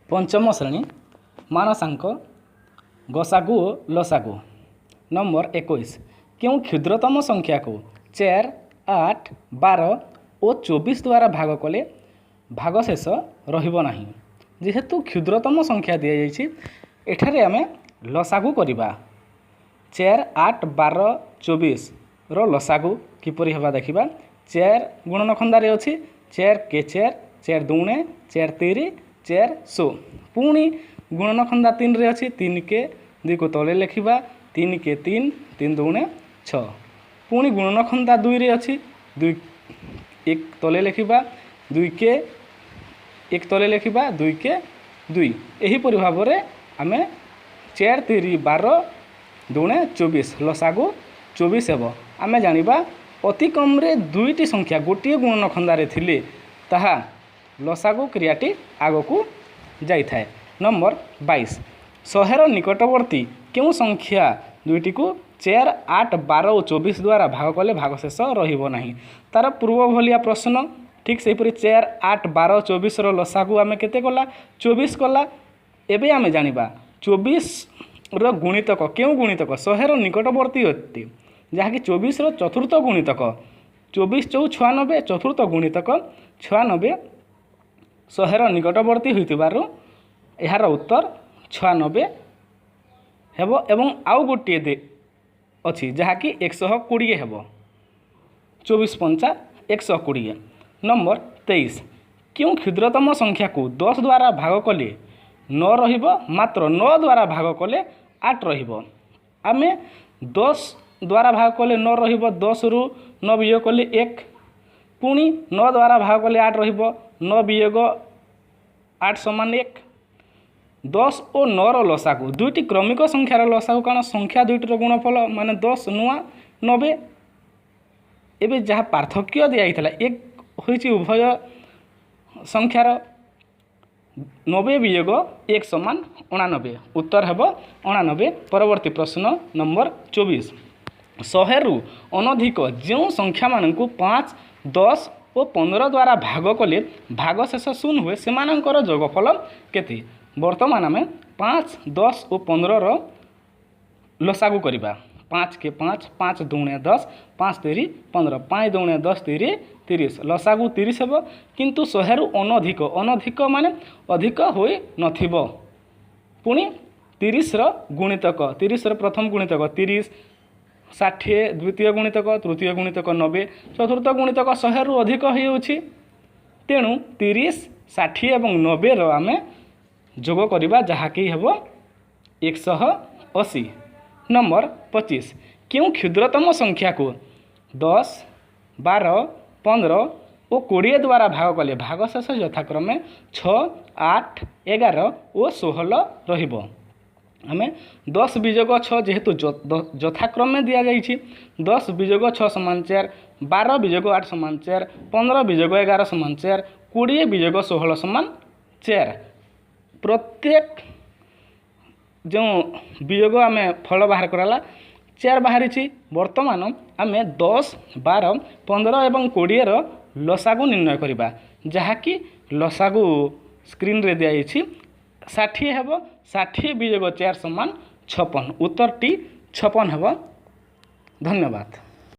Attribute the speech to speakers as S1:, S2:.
S1: पंचम श्रेणी मानसांक गसागु ओ लसागु। नंबर 21 क्यों क्षुद्रतम संख्या को 4, 8, 12 और 24 द्वारा भाग कले भागशेष रहिबो नाही। जेहेतु क्षुद्रतम संख्या दि जाइछि एठारे आमे लसागु करिबा। 4, 8, 12, 24 रो लसागु किपरि हेबा देखिबा। 4 गुणनखंडारे अछि 4 के 4 4 दुणे 4 3 4 100। पुणी गुणनखंडा 3 रे अछि 3 के 2 को तले लिखिबा 3 के 3 3 दुणे 6। पुणी गुणनखंडा 2 रे अछि 2 1 तले लिखिबा 2 के 1 तले लिखिबा 2 के 2। एही परि भाबरे आमे 4 3 12 दुणे 24 लसागु 24 हेबो। आमे जानिबा अति कम रे दुईटी संख्या गोटे गुणनखंडारे थिले ताहा लसागु क्रियाटी आगकू जाई थाए। नंबर 22 शहेर निकटवर्ती क्यों संख्या दुईटी को 4, 8, 12 और 24 द्वारा भाग कले भागशेष रहिबो नाही। तार पूर्व भलिया प्रश्न ठीक सेहीपरि 4, 8, 12, 24 रो लसागु आमे केते कला 24 कला। एबे आमे जानिबा 24 रो गुणितक क्यों गुणितक शहेर निकटवर्ती अति जहाँकि 24 रो चतुर्थ गुणितक 24 4 96 चतुर्थ गुणितक 96 शहेर निकटवर्ती होइतिबारु एहार उत्तर 96 हेबो। एवं आउ गोटे दे अछि जहाँकि 120 हेबो। 24 पंचा 120। नंबर 23 क्यों क्षुद्रतम संख्या को 10 द्वारा भाग कले 9 रहिबो मात्र 9 द्वारा भाग कले 8 रहिबो। आमे 10 द्वारा भाग कले 9 रहिबो 10 रु 9 वियोग कले 1। पुणी 9 द्वारा भाग कले 8 रहिबो 9 वियोग 8 समान 1। 10 और 9 रो लसागु दुईटी क्रमिक संख्यार लसागु कारण संख्या दुईटर गुणफल माने 10 नुआ 90। एबे जहाँ पार्थक्य दिया हितला एक होइछि उभय संख्यार 90 वियोग 1 समान 89 उत्तर हेबो 89। परवर्ती प्रश्न नंबर 24 शहेरु अनधिक जो संख्या मानकु 5, 10 और 15 द्वारा भाग कले भागशेष शून्य हुए सेमानंकर जोगफल केते। वर्तमान आमे 5, 10 और 15 रो लसागु करिबा। 5 के 5 5 दुणे 10 5 3 15 5 दुणे 10 3 30 लसागु 30 हेबो। किंतु शहेरु अनधिक अनधिक माने अधिक होई नथिबो। पुणी 30 रो गुणितक 30 रो प्रथम गुणितक 30 60 द्वितीय गुणितक तृतीय गुणितक 90 चतुर्थ गुणितक 100 रु अधिक होइछि। तेणु 30 60 एवं 90 रो आमे जोग करिबा जहाँकि हेबो 180। नंबर 25 क्यों क्षुद्रतम संख्या को 10, 12, 15 और 20 द्वारा भाग कले भागशेष यथाक्रमे 6, 8, 11 और 16 रहिबो। आमे 10 वियोग 6 जेहेतु यथाक्रमे दिया जाइछि 10 वियोग 6 समान 4, 12 वियोग 8 समान 4, 15 वियोग 11 समान 4, 20 वियोग 16 समान 4। प्रत्येक जो वियोग आमे फल बाहर कराला 4 बाहरी। वर्तमान आमे 10, 12, 15 एवं 20 रो लसागु निर्णय करिबा जहाँकि लसागु स्क्रीन रे दिया जाइछि 60 हेबो। 60 वियोग 4 समान 56 उत्तर टी 56 हेबो। धन्यवाद।